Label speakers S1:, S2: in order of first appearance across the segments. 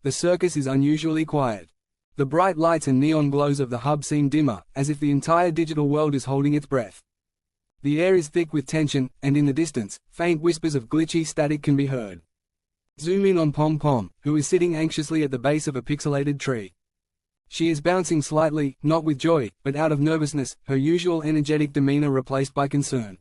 S1: The circus is unusually quiet. The bright lights and neon glows of the hub seem dimmer, as if the entire digital world is holding its breath. The air is thick with tension, and in the distance, faint whispers of glitchy static can be heard. Zoom in on Pom Pom, who is sitting anxiously at the base of a pixelated tree. She is bouncing slightly, not with joy, but out of nervousness, her usual energetic demeanor replaced by concern.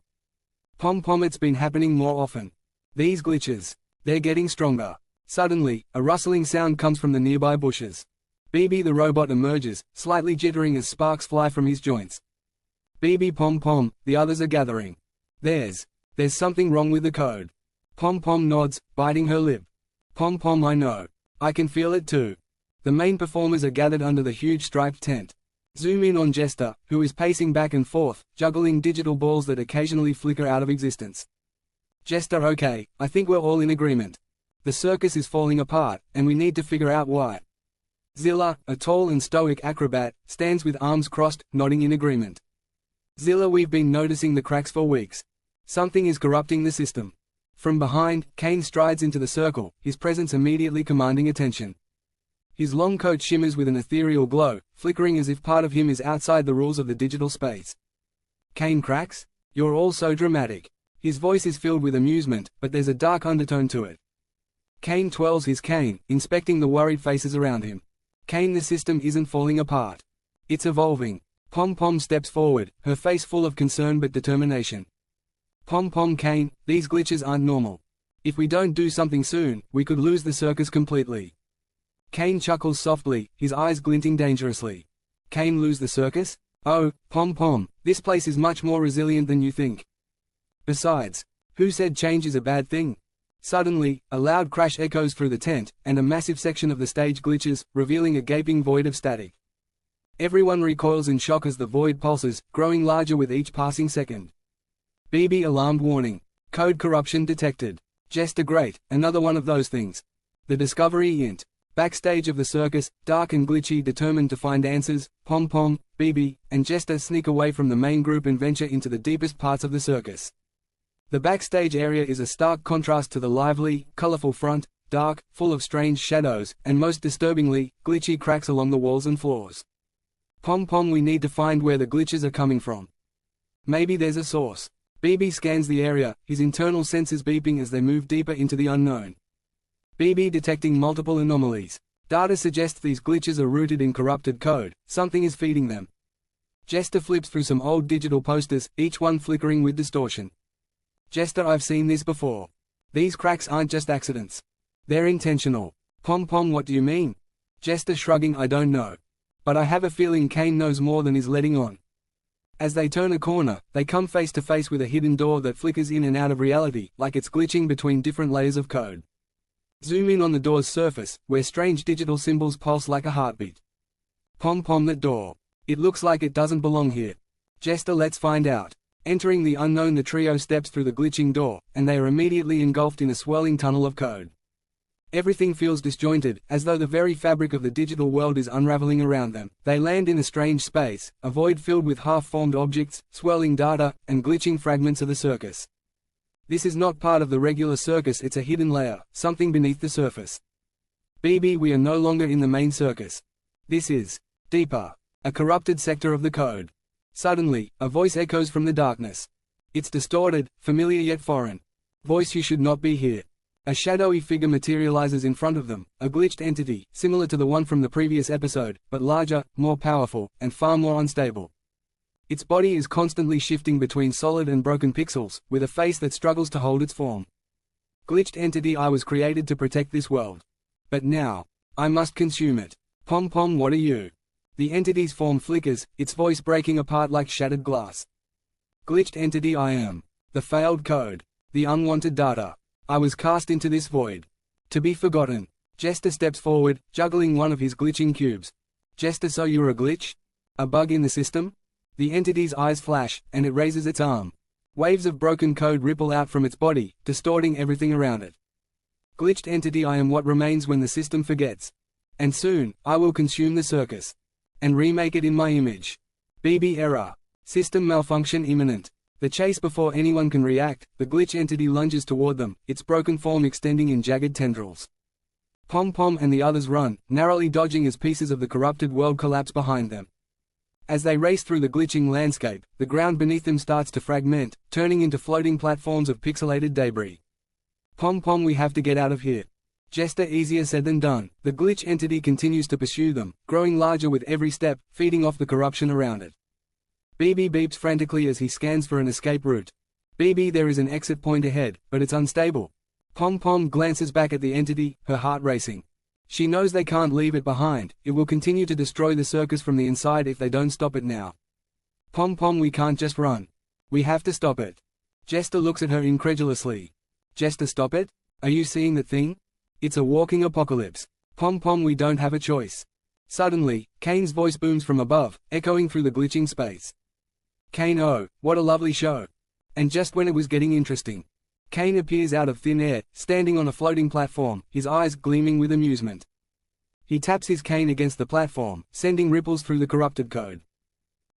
S1: Pom Pom, it's been happening more often. These glitches. They're getting stronger. Suddenly, a rustling sound comes from the nearby bushes. BB the robot emerges, slightly jittering as sparks fly from his joints. BB Pom Pom, the others are gathering. There's something wrong with the code. Pom Pom nods, biting her lip. Pom Pom, I know. I can feel it too. The main performers are gathered under the huge striped tent. Zoom in on Jester, who is pacing back and forth, juggling digital balls that occasionally flicker out of existence. Jester, okay, I think we're all in agreement. The circus is falling apart, and we need to figure out why. Zilla, a tall and stoic acrobat, stands with arms crossed, nodding in agreement. Zilla, we've been noticing the cracks for weeks. Something is corrupting the system. From behind, Kane strides into the circle, his presence immediately commanding attention. His long coat shimmers with an ethereal glow, flickering as if part of him is outside the rules of the digital space. Kane cracks? You're all so dramatic. His voice is filled with amusement, but there's a dark undertone to it. Kane twirls his cane, inspecting the worried faces around him. Kane, the system isn't falling apart. It's evolving. Pom Pom steps forward, her face full of concern but determination. Pom Pom, Kane, these glitches aren't normal. If we don't do something soon, we could lose the circus completely. Kane chuckles softly, his eyes glinting dangerously. Kane, lose the circus? Oh, Pom Pom, this place is much more resilient than you think. Besides, who said change is a bad thing? Suddenly, a loud crash echoes through the tent, and a massive section of the stage glitches, revealing a gaping void of static. Everyone recoils in shock as the void pulses, growing larger with each passing second. BB alarmed warning. Code corruption detected. Jester, great, another one of those things. The discovery int. Backstage of the circus, dark and glitchy, determined to find answers, Pom Pom, BB, and Jester sneak away from the main group and venture into the deepest parts of the circus. The backstage area is a stark contrast to the lively, colorful front, dark, full of strange shadows, and most disturbingly, glitchy cracks along the walls and floors. Pom Pom, we need to find where the glitches are coming from. Maybe there's a source. BB scans the area, his internal senses beeping as they move deeper into the unknown. BB detecting multiple anomalies. Data suggests these glitches are rooted in corrupted code, something is feeding them. Jester flips through some old digital posters, each one flickering with distortion. Jester, I've seen this before. These cracks aren't just accidents. They're intentional. Pom Pom, what do you mean? Jester shrugging, I don't know. But I have a feeling Kane knows more than he's letting on. As they turn a corner, they come face to face with a hidden door that flickers in and out of reality, like it's glitching between different layers of code. Zoom in on the door's surface, where strange digital symbols pulse like a heartbeat. Pom Pom, that door. It looks like it doesn't belong here. Jester, let's find out. Entering the unknown, the trio steps through the glitching door, and they are immediately engulfed in a swirling tunnel of code. Everything feels disjointed, as though the very fabric of the digital world is unraveling around them. They land in a strange space, a void filled with half-formed objects, swirling data, and glitching fragments of the circus. This is not part of the regular circus, it's a hidden layer, something beneath the surface. BB, we are no longer in the main circus. This is deeper. A corrupted sector of the code. Suddenly, a voice echoes from the darkness. It's distorted, familiar yet foreign. Voice, you should not be here. A shadowy figure materializes in front of them, a glitched entity, similar to the one from the previous episode, but larger, more powerful, and far more unstable. Its body is constantly shifting between solid and broken pixels, with a face that struggles to hold its form. Glitched entity, I was created to protect this world. But now, I must consume it. Pom Pom, what are you? The entity's form flickers, its voice breaking apart like shattered glass. Glitched entity, I am. The failed code. The unwanted data. I was cast into this void. To be forgotten. Jester steps forward, juggling one of his glitching cubes. Jester, so you're a glitch? A bug in the system? The entity's eyes flash, and it raises its arm. Waves of broken code ripple out from its body, distorting everything around it. Glitched entity, I am what remains when the system forgets. And soon, I will consume the circus. And remake it in my image. BB error. System malfunction imminent. The chase before anyone can react, the glitch entity lunges toward them, its broken form extending in jagged tendrils. Pom Pom and the others run, narrowly dodging as pieces of the corrupted world collapse behind them. As they race through the glitching landscape, the ground beneath them starts to fragment, turning into floating platforms of pixelated debris. Pom Pom, we have to get out of here. Jester, easier said than done. The glitch entity continues to pursue them, growing larger with every step, feeding off the corruption around it. BB beeps frantically as he scans for an escape route. BB, there is an exit point ahead, but it's unstable. Pom Pom glances back at the entity, her heart racing. She knows they can't leave it behind, it will continue to destroy the circus from the inside if they don't stop it now. Pom Pom, we can't just run. We have to stop it. Jester looks at her incredulously. Jester, stop it? Are you seeing the thing? It's a walking apocalypse. Pom Pom, we don't have a choice. Suddenly, Kane's voice booms from above, echoing through the glitching space. Kane, oh, what a lovely show. And just when it was getting interesting. Kane appears out of thin air, standing on a floating platform, his eyes gleaming with amusement. He taps his cane against the platform, sending ripples through the corrupted code.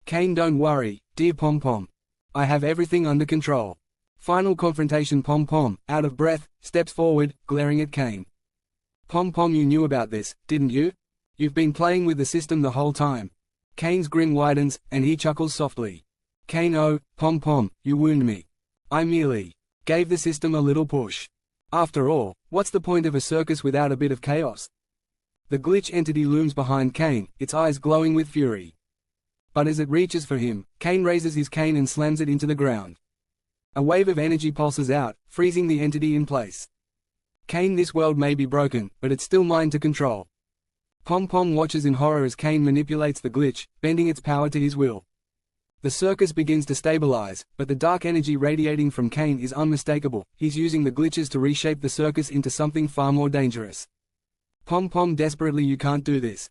S1: Kane, don't worry, dear Pom Pom. I have everything under control. Final confrontation. Pom Pom, out of breath, steps forward, glaring at Kane. Pom Pom, you knew about this, didn't you? You've been playing with the system the whole time. Kane's grin widens, and he chuckles softly. Kane, oh, Pom Pom, you wound me. I merely gave the system a little push. After all, what's the point of a circus without a bit of chaos? The glitch entity looms behind Kane, its eyes glowing with fury. But as it reaches for him, Kane raises his cane and slams it into the ground. A wave of energy pulses out, freezing the entity in place. Kane, this world may be broken, but it's still mine to control. Pom Pom watches in horror as Kane manipulates the glitch, bending its power to his will. The circus begins to stabilize, but the dark energy radiating from Kane is unmistakable. He's using the glitches to reshape the circus into something far more dangerous. Pom Pom, desperately, you can't do this.